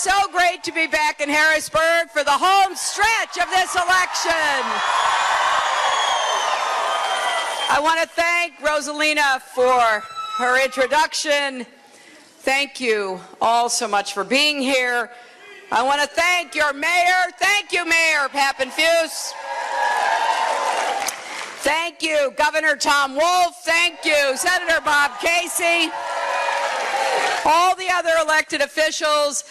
so great to be back in Harrisburg for the home stretch of this election. I want to thank Rosalina for her introduction. Thank you all so much for being here. I want to thank your mayor. Thank you, Mayor Pappenfuse. Thank you, Governor Tom Wolf. Thank you, Senator Bob Casey. All the other elected officials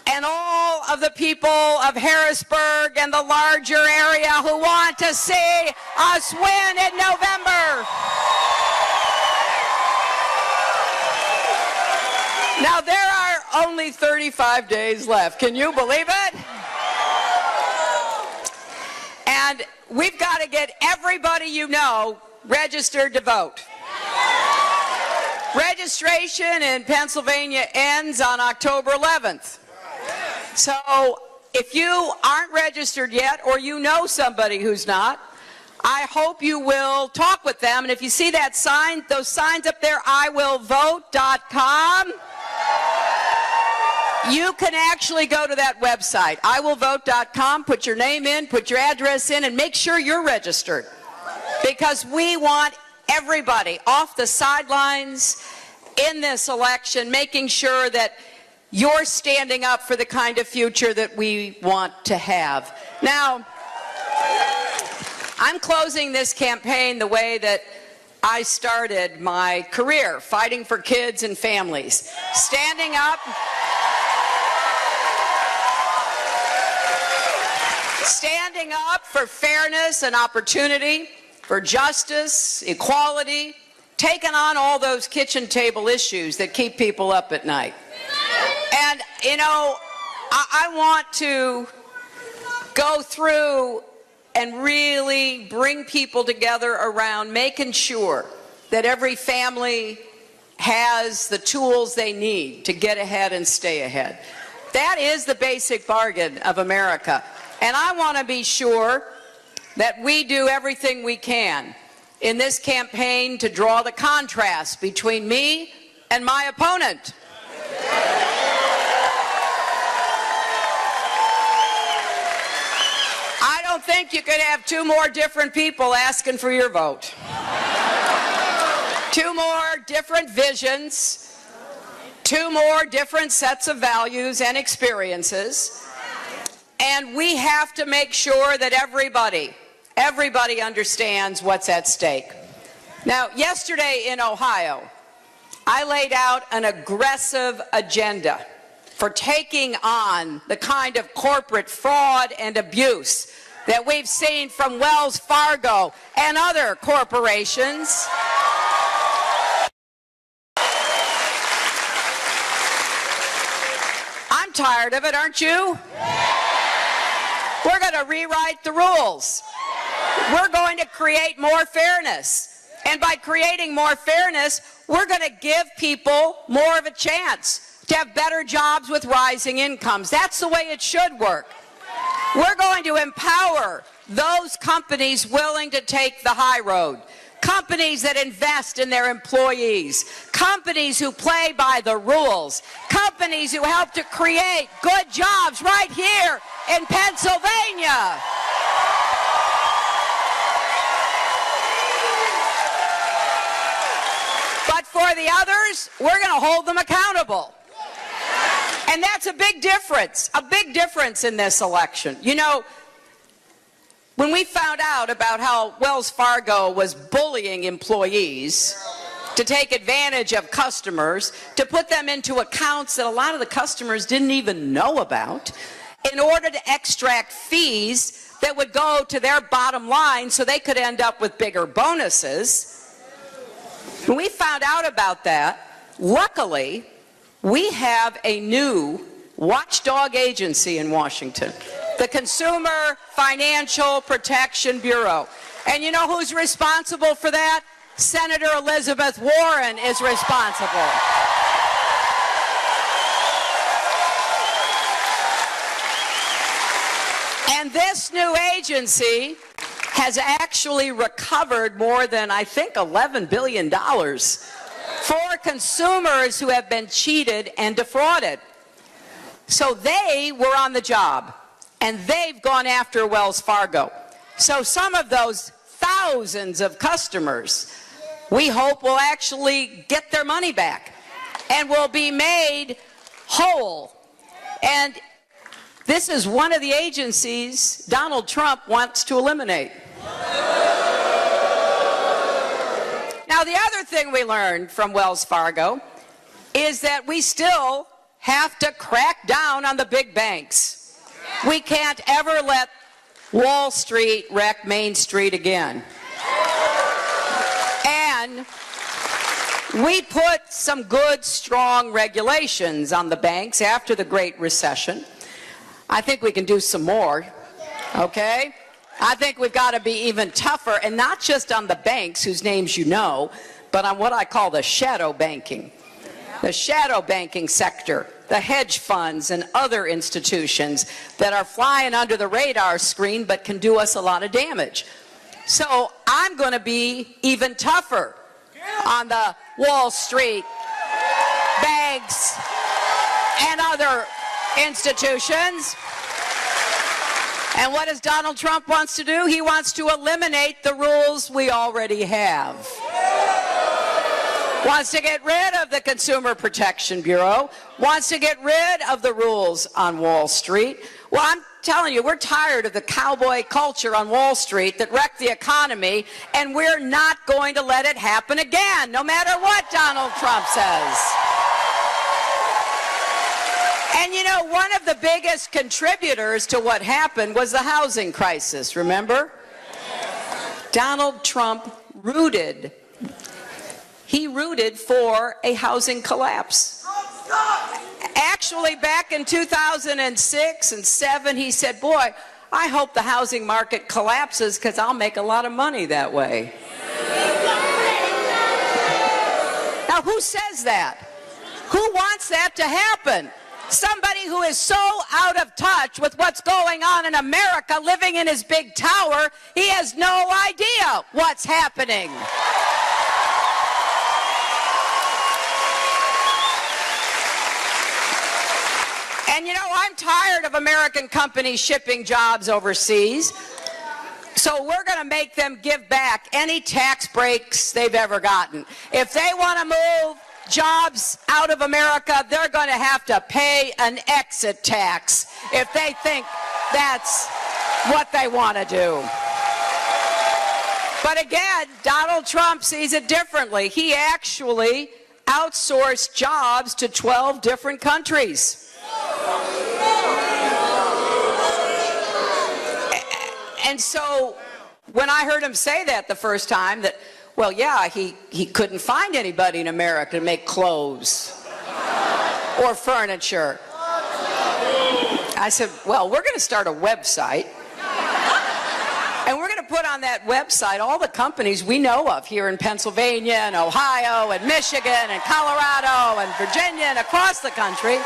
and all of the people of Harrisburg and the larger area who want to see us win in November. Now, there are only 35 days left. Can you believe it? And we've got to get everybody you know registered to vote. Registration in Pennsylvania ends on October 11th. So if you aren't registered yet, or you know somebody who's not, I hope you will talk with them. And if you see that sign, those signs up there, iwillvote.com, you can actually go to that website, iwillvote.com, put your name in, put your address in, and make sure you're registered. Because we want everybody off the sidelines in this election, making sure that you're standing up for the kind of future that we want to have. Now, I'm closing this campaign the way that I started my career, fighting for kids and families. Standing up for fairness and opportunity, for justice, equality, taking on all those kitchen table issues that keep people up at night. And, you know, I want to go through and really bring people together around making sure that every family has the tools they need to get ahead and stay ahead. That is the basic bargain of America. And I want to be sure that we do everything we can in this campaign to draw the contrast between me and my opponent. I don't think you could have two more different people asking for your vote. Two more different visions, two more different sets of values and experiences. And we have to make sure that everybody understands what's at stake. Now, yesterday in Ohio, I laid out an aggressive agenda for taking on the kind of corporate fraud and abuse that we've seen from Wells Fargo and other corporations. I'm tired of it, aren't you? We're going to rewrite the rules. We're going to create more fairness. And by creating more fairness, we're going to give people more of a chance to have better jobs with rising incomes. That's the way it should work. We're going to empower those companies willing to take the high road. Companies that invest in their employees. Companies who play by the rules. Companies who help to create good jobs right here in Pennsylvania. But for the others, we're going to hold them accountable. And that's a big difference in this election. You know, when we found out about how Wells Fargo was bullying employees to take advantage of customers, to put them into accounts that a lot of the customers didn't even know about, in order to extract fees that would go to their bottom line so they could end up with bigger bonuses. When we found out about that, luckily, we have a new watchdog agency in Washington, the Consumer Financial Protection Bureau. And you know who's responsible for that? Senator Elizabeth Warren is responsible. And this new agency has actually recovered more than, I think, $11 billion for consumers who have been cheated and defrauded. So they were on the job, and they've gone after Wells Fargo. So some of those thousands of customers, we hope, will actually get their money back and will be made whole. And this is one of the agencies Donald Trump wants to eliminate. Now, the other thing we learned from Wells Fargo is that we still have to crack down on the big banks. We can't ever let Wall Street wreck Main Street again. And we put some good, strong regulations on the banks after the Great Recession. I think we can do some more, okay? I think we've got to be even tougher, and not just on the banks whose names you know, but on what I call the shadow banking. The shadow banking sector, the hedge funds and other institutions that are flying under the radar screen but can do us a lot of damage. So I'm going to be even tougher on the Wall Street banks and other institutions. And what does Donald Trump wants to do? He wants to eliminate the rules we already have. Wants to get rid of the Consumer Protection Bureau. Wants to get rid of the rules on Wall Street. Well, I'm telling you, we're tired of the cowboy culture on Wall Street that wrecked the economy, and we're not going to let it happen again, no matter what Donald Trump says. And you know, one of the biggest contributors to what happened was the housing crisis, remember? Donald Trump rooted for a housing collapse. Actually, back in 2006 and 2007, he said, boy, I hope the housing market collapses because I'll make a lot of money that way. Now, who says that? Who wants that to happen? Somebody who is so out of touch with what's going on in America, living in his big tower, he has no idea what's happening. And you know, I'm tired of American companies shipping jobs overseas. So we're going to make them give back any tax breaks they've ever gotten. If they want to move jobs out of America, they're going to have to pay an exit tax if they think that's what they want to do. But again, Donald Trump sees it differently. He actually outsourced jobs to 12 different countries. And so when I heard him say that the first time, that, well, yeah, he couldn't find anybody in America to make clothes or furniture. I said, well, we're going to start a website, and we're going to put on that website all the companies we know of here in Pennsylvania and Ohio and Michigan and Colorado and Virginia and across the country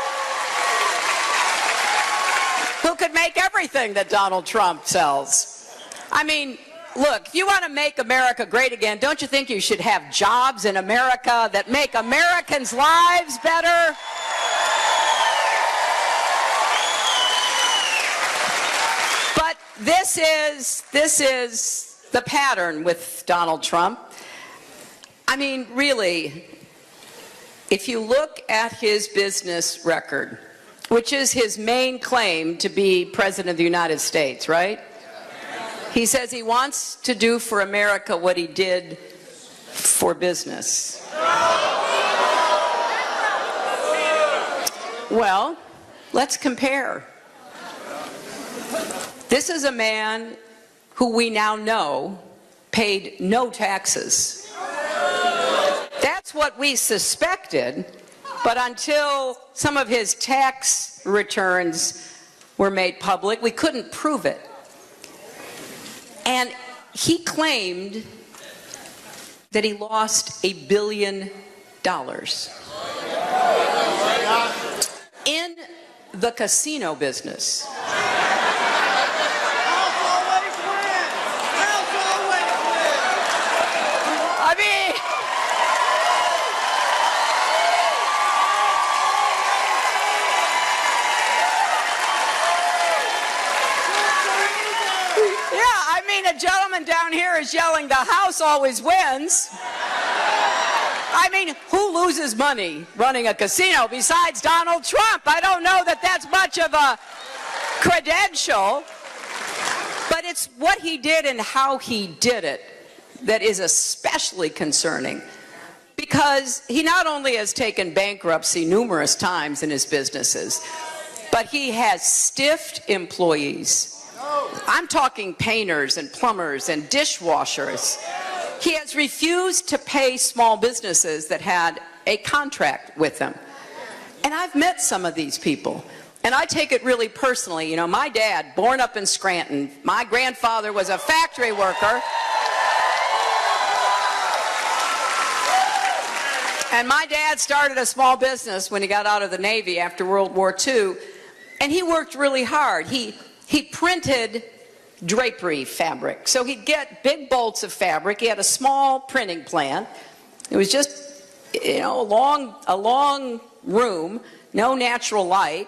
who could make everything that Donald Trump sells. I mean, look, if you want to make America great again, don't you think you should have jobs in America that make Americans' lives better? But this is the pattern with Donald Trump. I mean, really, if you look at his business record, which is his main claim to be President of the United States, right? He says he wants to do for America what he did for business. Well, let's compare. This is a man who we now know paid no taxes. That's what we suspected, but until some of his tax returns were made public, we couldn't prove it. And he claimed that he lost $1 billion in the casino business. I mean, gentleman down here is yelling, the House always wins. I mean, who loses money running a casino besides Donald Trump? I don't know that that's much of a credential, but it's what he did and how he did it that is especially concerning, because he not only has taken bankruptcy numerous times in his businesses, but he has stiffed employees. I'm talking painters and plumbers and dishwashers. He has refused to pay small businesses that had a contract with him. And I've met some of these people, and I take it really personally. You know, my dad, born up in Scranton, my grandfather was a factory worker. And my dad started a small business when he got out of the Navy after World War II, and he worked really hard. He printed drapery fabric. So he'd get big bolts of fabric. He had a small printing plant. It was just, you know, a long room, no natural light.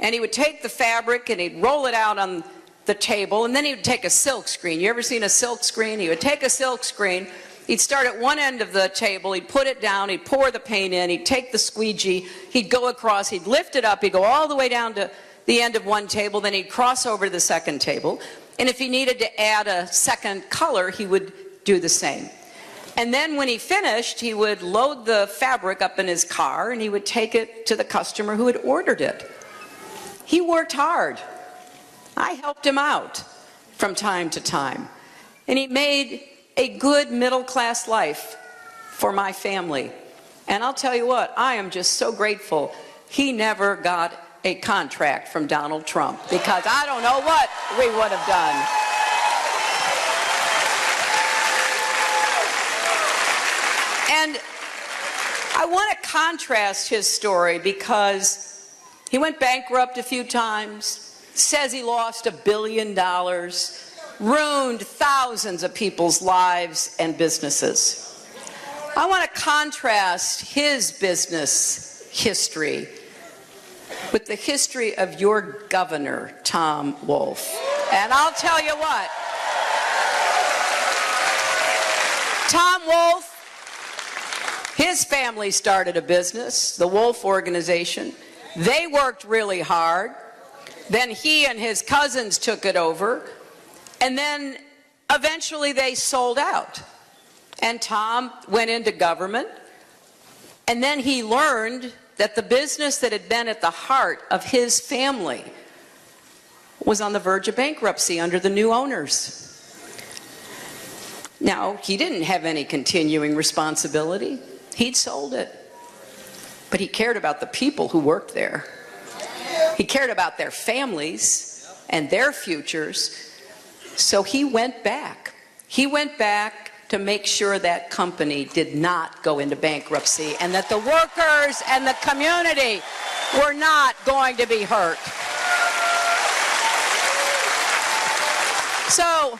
And he would take the fabric and he'd roll it out on the table, and then he would take a silk screen. You ever seen a silk screen? He would take a silk screen. He'd start at one end of the table, he'd put it down, he'd pour the paint in, he'd take the squeegee, he'd go across, he'd lift it up, he'd go all the way down to the end of one table, then he'd cross over to the second table, and if he needed to add a second color, he would do the same. And then when he finished, he would load the fabric up in his car, and he would take it to the customer who had ordered it. He worked hard. I helped him out from time to time, and he made a good middle-class life for my family. And I'll tell you what, I am just so grateful he never got a contract from Donald Trump, because I don't know what we would have done. And I want to contrast his story because he went bankrupt a few times, says he lost $1 billion, ruined thousands of people's lives and businesses. I want to contrast his business history with the history of your governor, Tom Wolf. And I'll tell you what, Tom Wolf, his family started a business, the Wolf Organization. They worked really hard. Then he and his cousins took it over. And then eventually they sold out. And Tom went into government. And then he learned that the business that had been at the heart of his family was on the verge of bankruptcy under the new owners. Now, he didn't have any continuing responsibility. He'd sold it. But he cared about the people who worked there. He cared about their families and their futures. So he went back. He went back to make sure that company did not go into bankruptcy and that the workers and the community were not going to be hurt. So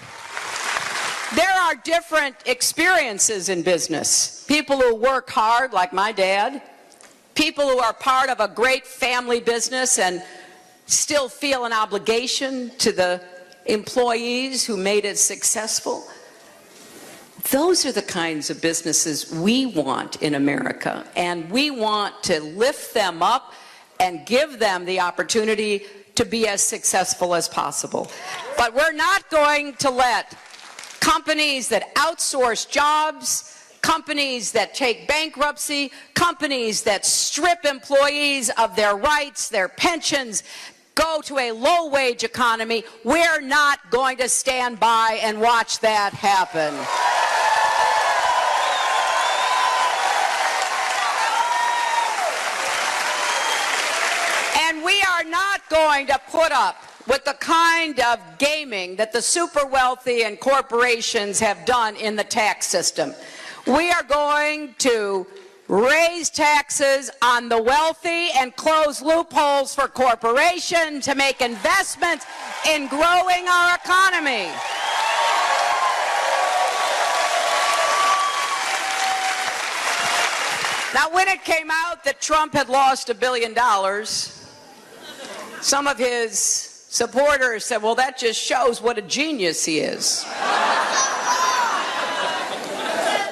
there are different experiences in business. People who work hard, like my dad. People who are part of a great family business and still feel an obligation to the employees who made it successful. Those are the kinds of businesses we want in America, and we want to lift them up and give them the opportunity to be as successful as possible. But we're not going to let companies that outsource jobs, companies that take bankruptcy, companies that strip employees of their rights, their pensions, go to a low-wage economy. We're not going to stand by and watch that happen. And we are not going to put up with the kind of gaming that the super wealthy and corporations have done in the tax system. We are going to raise taxes on the wealthy and close loopholes for corporations to make investments in growing our economy. Now, when it came out that Trump had lost $1 billion, some of his supporters said, well, that just shows what a genius he is.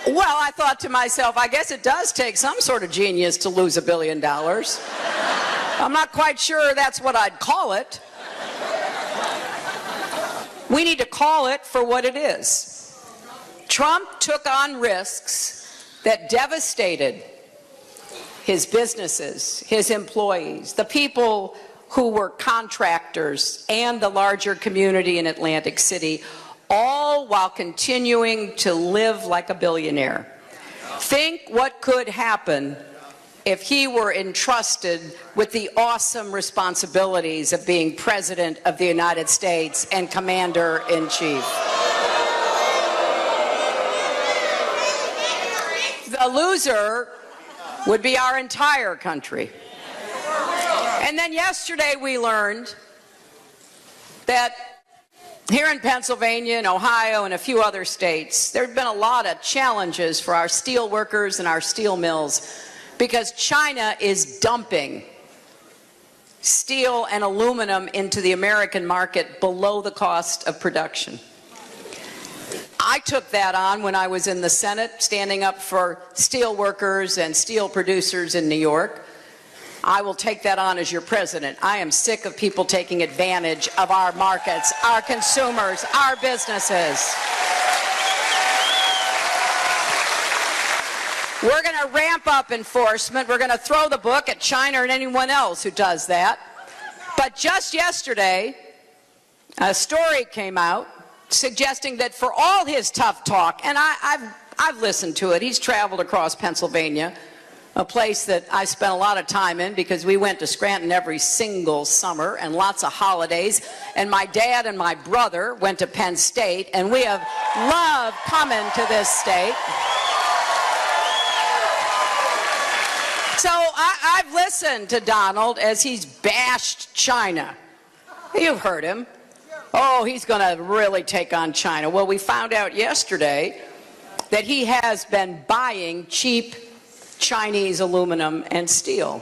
Well, I thought to myself, I guess it does take some sort of genius to lose $1 billion. I'm not quite sure that's what I'd call it. We need to call it for what it is. Trump took on risks that devastated his businesses, his employees, the people who were contractors, and the larger community in Atlantic City, all while continuing to live like a billionaire. Think what could happen if he were entrusted with the awesome responsibilities of being President of the United States and Commander-in-Chief. The loser would be our entire country. And then yesterday we learned that here in Pennsylvania and Ohio and a few other states, there have been a lot of challenges for our steel workers and our steel mills because China is dumping steel and aluminum into the American market below the cost of production. I took that on when I was in the Senate, standing up for steel workers and steel producers in New York. I will take that on as your president. I am sick of people taking advantage of our markets, our consumers, our businesses. We're going to ramp up enforcement. We're going to throw the book at China and anyone else who does that. But just yesterday, a story came out suggesting that for all his tough talk, and I've listened to it, he's traveled across Pennsylvania, a place that I spent a lot of time in because we went to Scranton every single summer and lots of holidays. And my dad and my brother went to Penn State, and we have loved coming to this state. So I've listened to Donald as he's bashed China. You've heard him. Oh, he's going to really take on China. Well, we found out yesterday that he has been buying cheap Chinese aluminum and steel.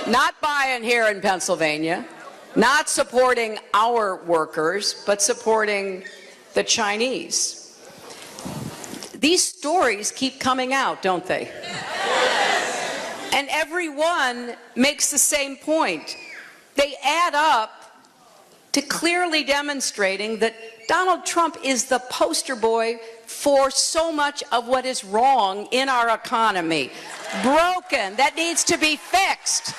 Not buying here in Pennsylvania, not supporting our workers, but supporting the Chinese. These stories keep coming out, don't they? And everyone makes the same point. They add up to clearly demonstrating that Donald Trump is the poster boy for so much of what is wrong in our economy. Broken, that needs to be fixed.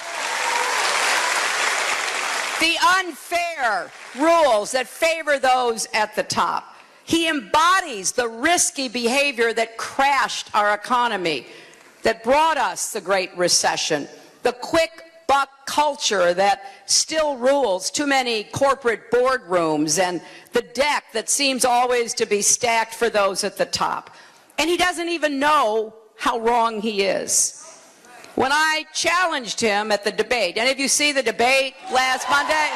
The unfair rules that favor those at the top. He embodies the risky behavior that crashed our economy, that brought us the Great Recession, the quick buck culture that still rules too many corporate boardrooms, and the deck that seems always to be stacked for those at the top. And he doesn't even know how wrong he is. When I challenged him at the debate, any of you see the debate last Monday?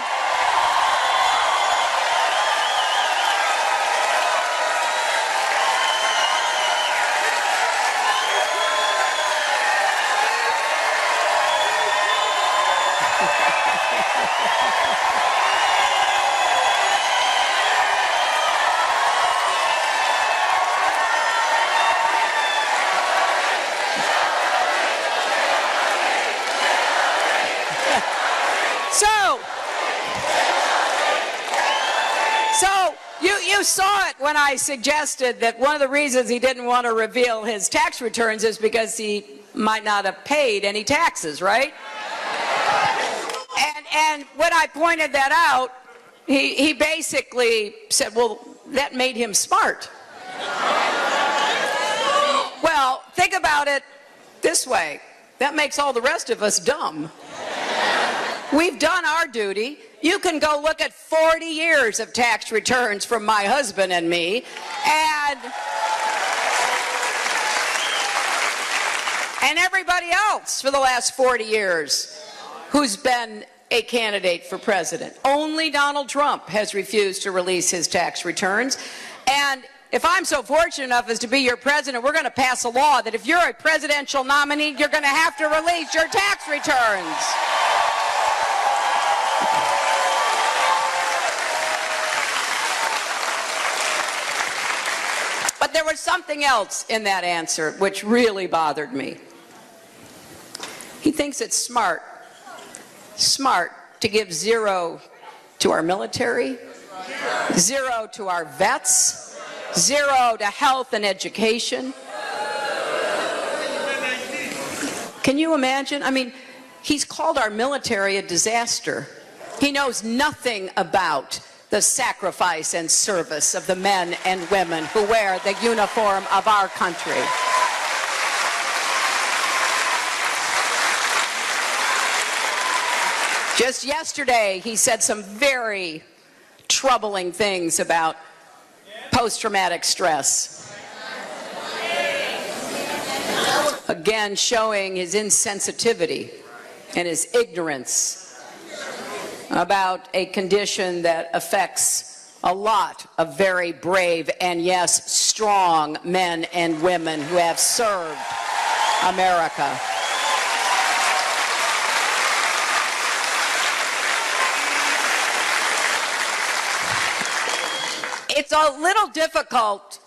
You saw it when I suggested that one of the reasons he didn't want to reveal his tax returns is because he might not have paid any taxes, right? And when I pointed that out, he basically said, well, that made him smart. Well, think about it this way. That makes all the rest of us dumb. We've done our duty. You can go look at 40 years of tax returns from my husband and me, and everybody else for the last 40 years who's been a candidate for president. Only Donald Trump has refused to release his tax returns. And if I'm so fortunate enough as to be your president, we're going to pass a law that if you're a presidential nominee, you're going to have to release your tax returns. was something else in that answer which really bothered me. He thinks it's smart to give 0 to our military, 0 to our vets, 0 to health and education. Can you imagine? I mean, he's called our military a disaster. He knows nothing about the sacrifice and service of the men and women who wear the uniform of our country. Just yesterday, he said some very troubling things about post-traumatic stress. Again, showing his insensitivity and his ignorance about a condition that affects a lot of very brave and, yes, strong men and women who have served America. It's a little difficult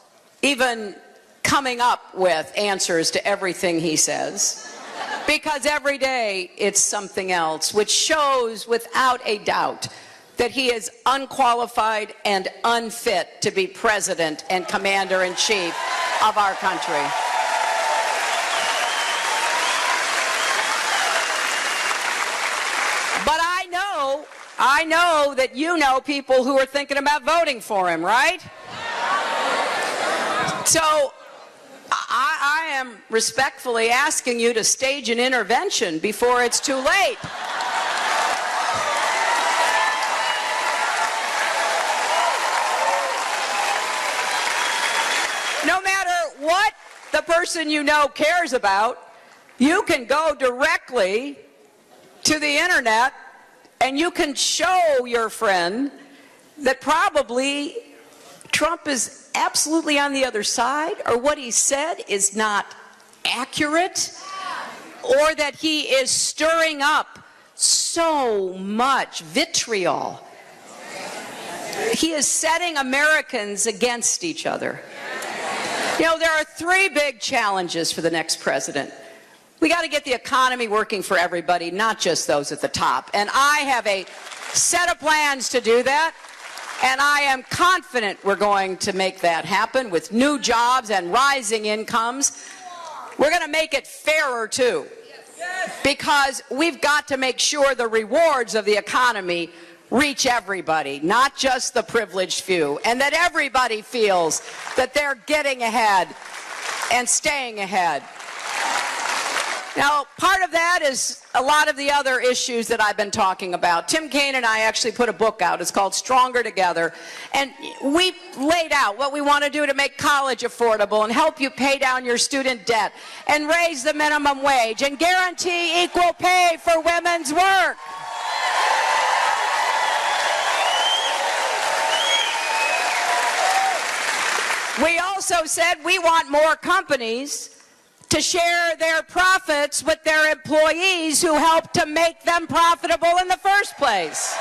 even coming up with answers to everything he says, because every day it's something else, which shows without a doubt that he is unqualified and unfit to be president and commander-in-chief of our country. But I know that you know people who are thinking about voting for him, right? So I am respectfully asking you to stage an intervention before it's too late. No matter what the person you know cares about, you can go directly to the internet and you can show your friend that probably Trump is absolutely on the other side, or what he said is not accurate, or that he is stirring up so much vitriol. He is setting Americans against each other. You know, there are 3 big challenges for the next president. We got to get the economy working for everybody, not just those at the top. And I have a set of plans to do that. And I am confident we're going to make that happen with new jobs and rising incomes. We're going to make it fairer, too, because we've got to make sure the rewards of the economy reach everybody, not just the privileged few, and that everybody feels that they're getting ahead and staying ahead. Now, part of that is a lot of the other issues that I've been talking about. Tim Kaine and I actually put a book out. It's called Stronger Together. And we laid out what we want to do to make college affordable and help you pay down your student debt and raise the minimum wage and guarantee equal pay for women's work. We also said we want more companies to share their profits with their employees who helped to make them profitable in the first place.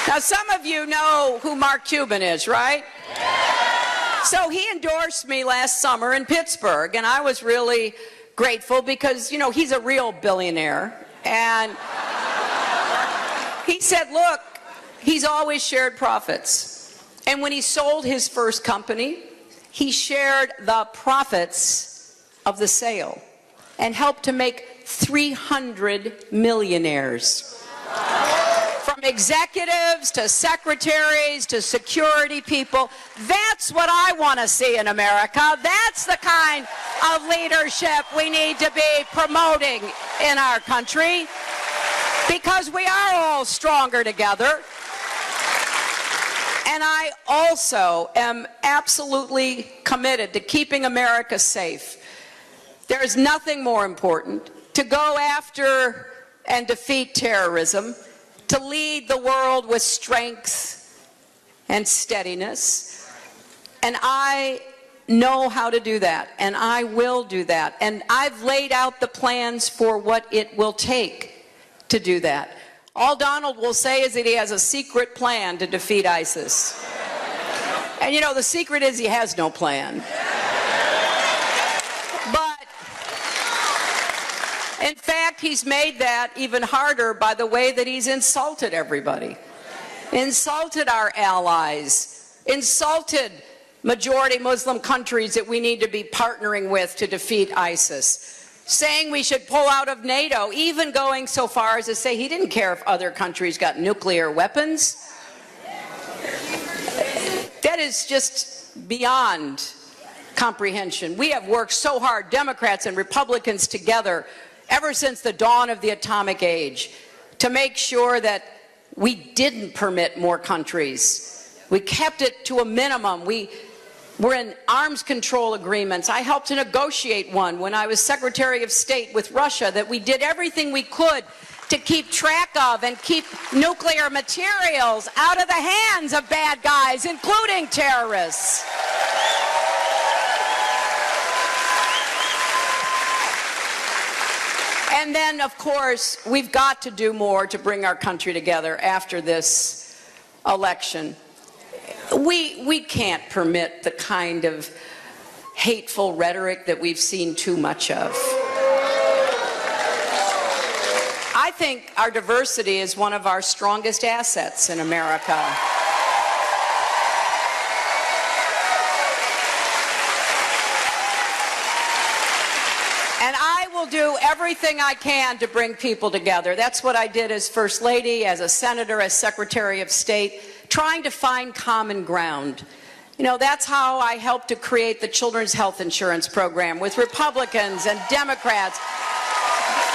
Now, some of you know who Mark Cuban is, right? Yeah. So he endorsed me last summer in Pittsburgh, and I was really grateful because, you know, he's a real billionaire. And he said, look, he's always shared profits. And when he sold his first company, he shared the profits of the sale and helped to make 300 millionaires. From executives to secretaries to security people. That's what I want to see in America. That's the kind of leadership we need to be promoting in our country, because we are all stronger together. And I also am absolutely committed to keeping America safe. There is nothing more important to go after and defeat terrorism, to lead the world with strength and steadiness. And I know how to do that, and I will do that. And I've laid out the plans for what it will take to do that. All Donald will say is that he has a secret plan to defeat ISIS. And you know, the secret is he has no plan. But in fact, he's made that even harder by the way that he's insulted everybody. Insulted our allies, insulted majority Muslim countries that we need to be partnering with to defeat ISIS, saying we should pull out of NATO, even going so far as to say he didn't care if other countries got nuclear weapons. That is just beyond comprehension. We have worked so hard, Democrats and Republicans together, ever since the dawn of the atomic age, to make sure that we didn't permit more countries. We kept it to a minimum. We're in arms control agreements. I helped to negotiate one when I was Secretary of State with Russia, that we did everything we could to keep track of and keep nuclear materials out of the hands of bad guys, including terrorists. And then, of course, we've got to do more to bring our country together after this election. We can't permit the kind of hateful rhetoric that we've seen too much of. I think our diversity is one of our strongest assets in America. And I will do everything I can to bring people together. That's what I did as First Lady, as a Senator, as Secretary of State, trying to find common ground. You know, that's how I helped to create the Children's Health Insurance Program with Republicans and Democrats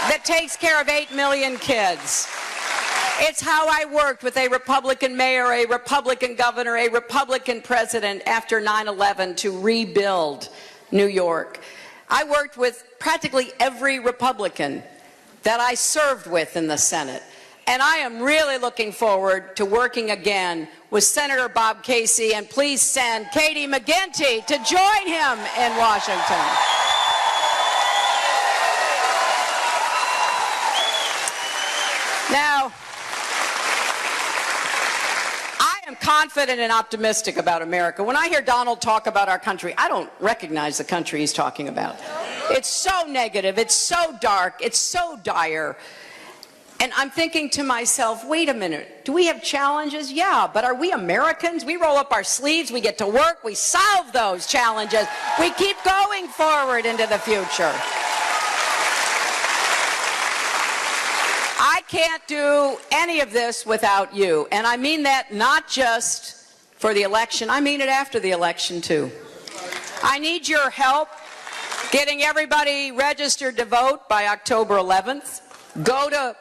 that takes care of 8 million kids. It's how I worked with a Republican mayor, a Republican governor, a Republican president after 9/11 to rebuild New York. I worked with practically every Republican that I served with in the Senate. And I am really looking forward to working again with Senator Bob Casey, and please send Katie McGinty to join him in Washington. Now, I am confident and optimistic about America. When I hear Donald talk about our country, I don't recognize the country he's talking about. It's so negative, it's so dark, it's so dire. And I'm thinking to myself, wait a minute, do we have challenges? Yeah, but are we Americans? We roll up our sleeves, we get to work, we solve those challenges. We keep going forward into the future. I can't do any of this without you. And I mean that not just for the election, I mean it after the election too. I need your help getting everybody registered to vote by October 11th. Go to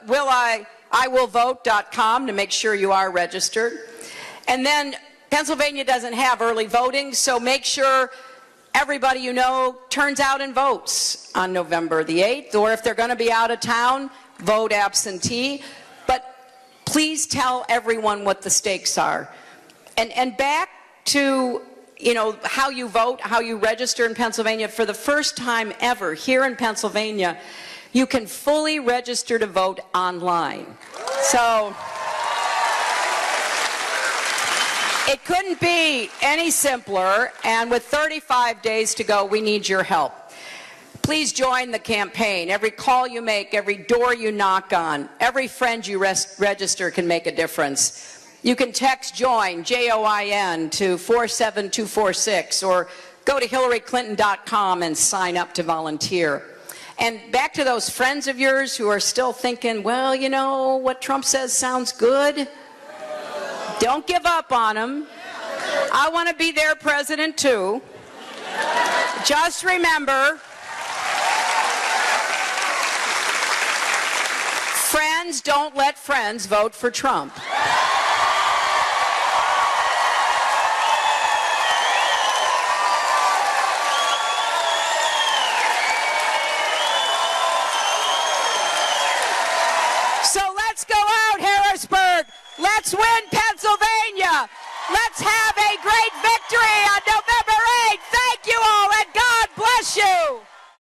iwillvote.com to make sure you are registered. And then Pennsylvania doesn't have early voting, so make sure everybody you know turns out and votes on November the 8th, or if they're going to be out of town, vote absentee. But please tell everyone what the stakes are. And back to, you know, how you vote, how you register in Pennsylvania. For the first time ever here in Pennsylvania, you can fully register to vote online. So it couldn't be any simpler, and with 35 days to go, we need your help. Please join the campaign. Every call you make, every door you knock on, every friend you register can make a difference. You can text JOIN, J-O-I-N, to 47246, or go to hillaryclinton.com and sign up to volunteer. And back to those friends of yours who are still thinking, well, you know, what Trump says sounds good. Don't give up on him. I want to be their president too. Just remember, friends don't let friends vote for Trump. Let's go out, Harrisburg. Let's win Pennsylvania. Let's have a great victory on November 8th. Thank you all, and God bless you.